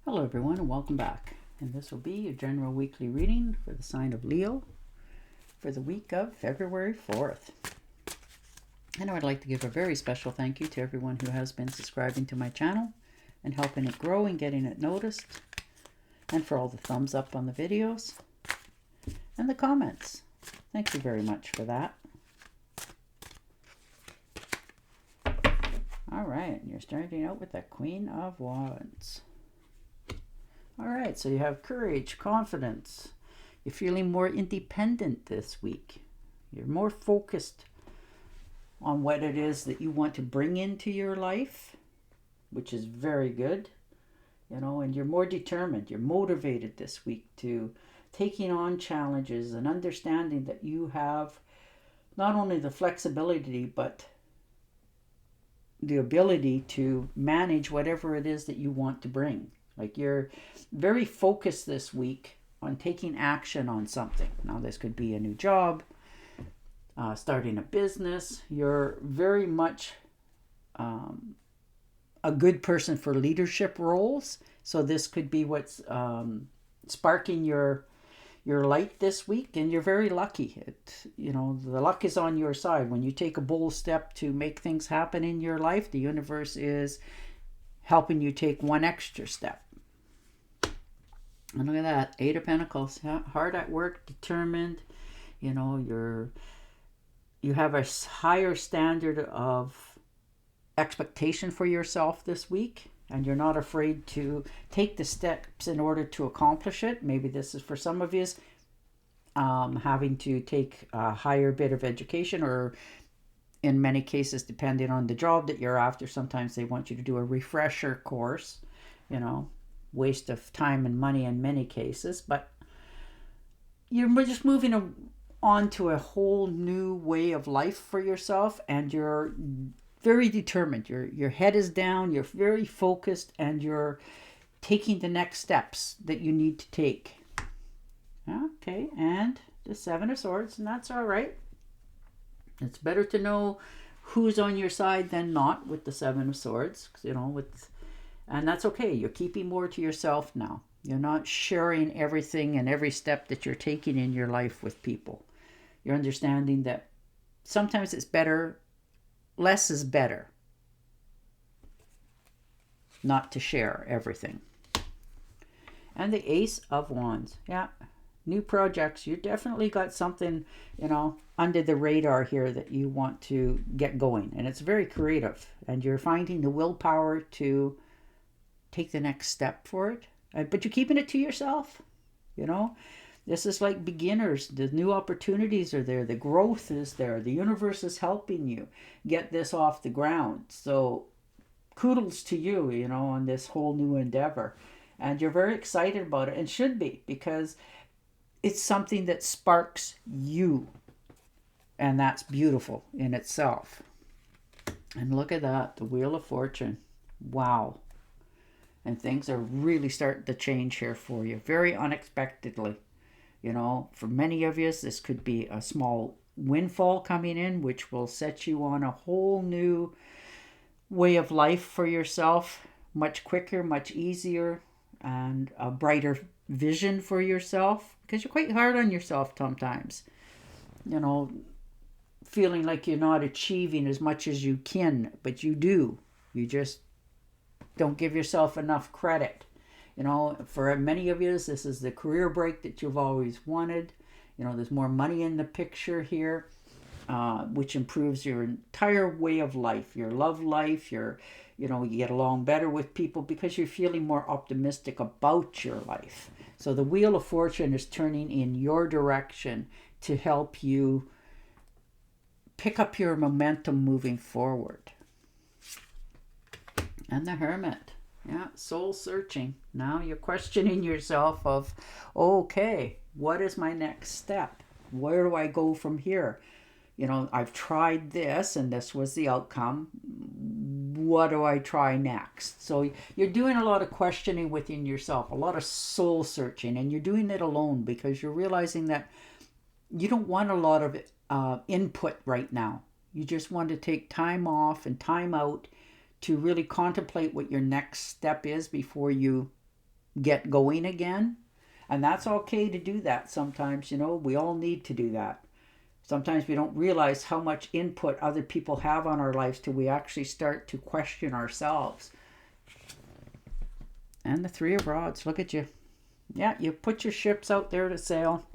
Hello everyone and welcome back. And this will be your general weekly reading for the sign of Leo for the week of February 4th. And I would like to give a very special thank you to everyone who has been subscribing to my channel and helping it grow and getting it noticed. And for all the thumbs up on the videos and the comments. Thank you very much for that. All right, you're starting out with the Queen of Wands. All right, so you have courage, confidence. You're feeling more independent this week. You're more focused on what it is that you want to bring into your life, which is very good. And you're more determined. You're motivated this week to taking on challenges and understanding that you have not only the flexibility, but the ability to manage whatever it is that you want to bring. Like you're very focused this week on taking action on something. Now this could be a new job, starting a business. You're very much a good person for leadership roles. So this could be what's sparking your light this week, and you're very lucky. The luck is on your side. When you take a bold step to make things happen in your life, the universe is helping you take one extra step. And look at that, 8 of Pentacles. Hard at work, determined. You have a higher standard of expectation for yourself this week, and you're not afraid to take the steps in order to accomplish it. Maybe this is for some of you having to take a higher bit of education, or in many cases, depending on the job that you're after, sometimes they want you to do a refresher course, waste of time and money in many cases, but you're just moving on to a whole new way of life for yourself, and you're very determined. Your head is down, you're very focused, and you're taking the next steps that you need to take. Okay, and the 7 of Swords, and that's all right. It's better to know who's on your side than not with the 7 of Swords, and that's okay. You're keeping more to yourself now. You're not sharing everything and every step that you're taking in your life with people. You're understanding that sometimes it's better, less is better, not to share everything. And the Ace of Wands. Yeah, new projects. You definitely got something, under the radar here that you want to get going. And it's very creative. And you're finding the willpower to take the next step for it. But you're keeping it to yourself. This is like beginners. The new opportunities are there. The growth is there. The universe is helping you get this off the ground. So kudos to you, on this whole new endeavor. And you're very excited about it, and should be, because it's something that sparks you. And that's beautiful in itself. And look at that, the Wheel of Fortune. Wow. And things are really starting to change here for you, very unexpectedly. For many of you, this could be a small windfall coming in, which will set you on a whole new way of life for yourself, much quicker, much easier, and a brighter vision for yourself, because you're quite hard on yourself sometimes. Feeling like you're not achieving as much as you can, but you do. You just don't give yourself enough credit. For many of you, this is the career break that you've always wanted. There's more money in the picture here, which improves your entire way of life, your love life, you get along better with people because you're feeling more optimistic about your life. So the Wheel of Fortune is turning in your direction to help you pick up your momentum moving forward. And the Hermit. Yeah, soul searching. Now you're questioning yourself of, okay, what is my next step? Where do I go from here? I've tried this and this was the outcome. What do I try next? So you're doing a lot of questioning within yourself, a lot of soul searching, and you're doing it alone because you're realizing that you don't want a lot of input right now. You just want to take time off and time out to really contemplate what your next step is before you get going again. And that's okay to do that sometimes, we all need to do that. Sometimes we don't realize how much input other people have on our lives till we actually start to question ourselves. And the Three of Rods, look at you. Yeah, you put your ships out there to sail.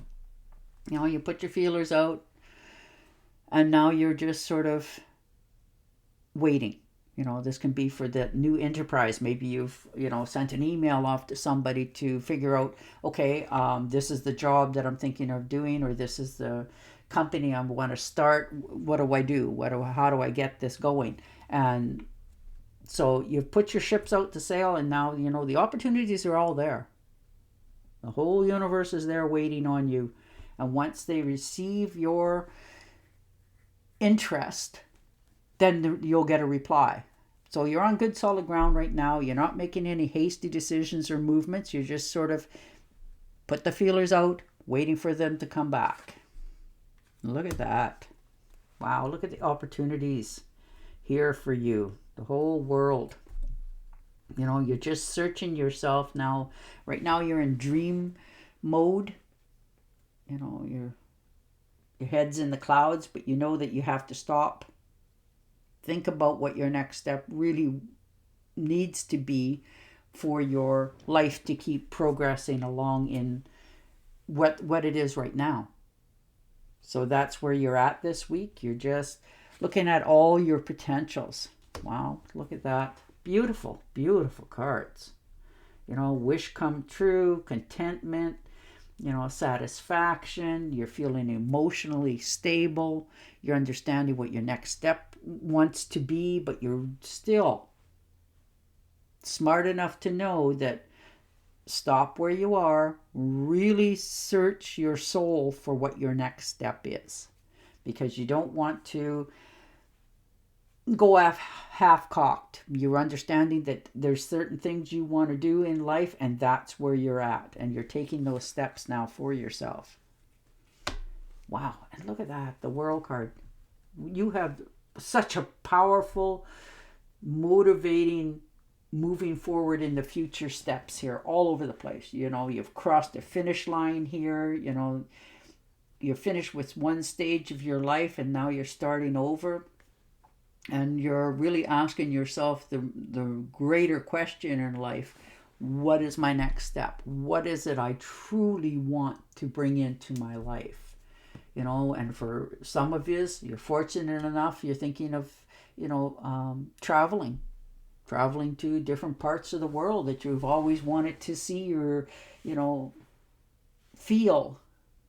You put your feelers out. And now you're just sort of waiting. This can be for the new enterprise. Maybe you've, sent an email off to somebody to figure out, okay, this is the job that I'm thinking of doing, or this is the company I want to start. What do I do? How do I get this going? And so you've put your ships out to sail, and now, the opportunities are all there. The whole universe is there waiting on you. And once they receive your interest, then you'll get a reply. So you're on good solid ground right now. You're not making any hasty decisions or movements. You're just sort of put the feelers out, waiting for them to come back. Look at that. Wow, look at the opportunities here for you. The whole world. You're just searching yourself now. Right now you're in dream mode. Your head's in the clouds, but you know that you have to stop. Think about what your next step really needs to be for your life to keep progressing along in what it is right now. So that's where you're at this week. You're just looking at all your potentials. Wow, look at that. Beautiful, beautiful cards. Wish come true, contentment, satisfaction. You're feeling emotionally stable. You're understanding what your next step wants to be, but you're still smart enough to know that stop where you are, really search your soul for what your next step is, because you don't want to go half-cocked. You're understanding that there's certain things you want to do in life, and that's where you're at, and you're taking those steps now for yourself. Wow, and look at that, the World card. You have such a powerful, motivating, moving forward in the future steps here all over the place. You've crossed the finish line here. You're finished with one stage of your life, and now you're starting over. And you're really asking yourself the greater question in life: what is my next step? What is it I truly want to bring into my life? And for some of you, you're fortunate enough, you're thinking of, traveling to different parts of the world that you've always wanted to see or, feel.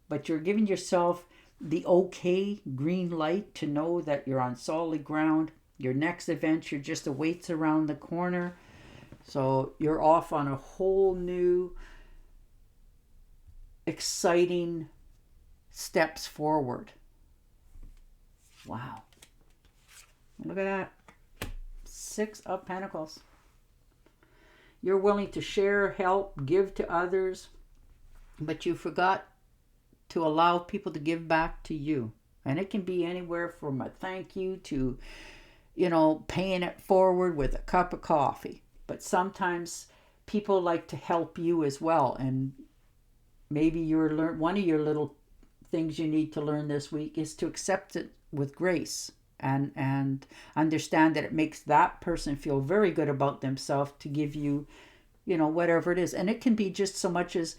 But you're giving yourself the okay green light to know that you're on solid ground. Your next adventure just awaits around the corner. So you're off on a whole new, exciting steps forward. Wow. Look at that. 6 of Pentacles. You're willing to share, help, give to others, but you forgot to allow people to give back to you. And it can be anywhere from a thank you to, paying it forward with a cup of coffee. But sometimes people like to help you as well. And maybe one of your little things you need to learn this week is to accept it with grace and understand that it makes that person feel very good about themselves to give you, whatever it is. And it can be just so much as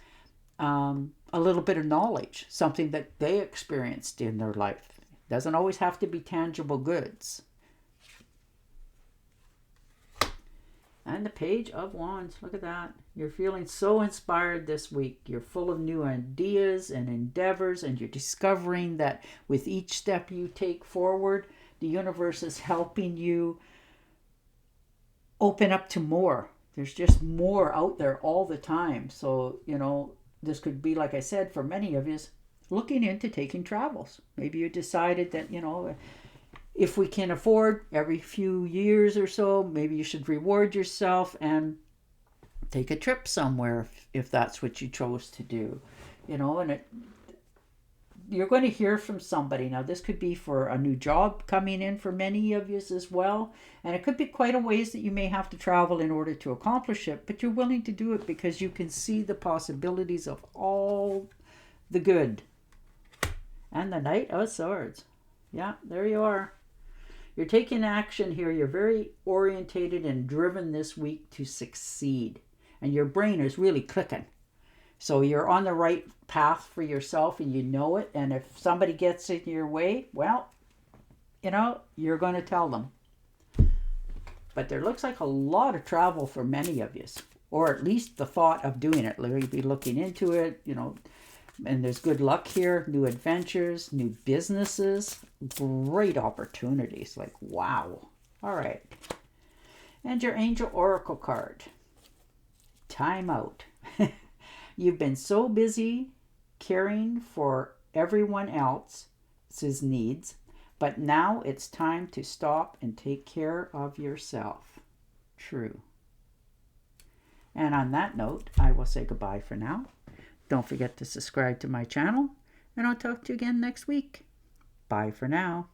a little bit of knowledge, something that they experienced in their life. It doesn't always have to be tangible goods. And the Page of Wands, look at that. You're feeling so inspired this week. You're full of new ideas and endeavors, and you're discovering that with each step you take forward, the universe is helping you open up to more. There's just more out there all the time. So, this could be, like I said, for many of you, looking into taking travels. Maybe you decided that, if we can afford every few years or so, maybe you should reward yourself and take a trip somewhere if that's what you chose to do. And you're going to hear from somebody. Now, this could be for a new job coming in for many of you as well. And it could be quite a ways that you may have to travel in order to accomplish it. But you're willing to do it because you can see the possibilities of all the good. And the Knight of Swords. Yeah, there you are. You're taking action here. You're very orientated and driven this week to succeed. And your brain is really clicking. So you're on the right path for yourself and you know it. And if somebody gets in your way, well, you know, you're going to tell them. But there looks like a lot of travel for many of you. Or at least the thought of doing it. Maybe looking into it, you know. And there's good luck here. New adventures, new businesses. Great opportunities. Like, wow. All right. And your Angel Oracle card. Time out. You've been so busy caring for everyone else's needs, but now it's time to stop and take care of yourself. True. And on that note, I will say goodbye for now. Don't forget to subscribe to my channel, and I'll talk to you again next week. Bye for now.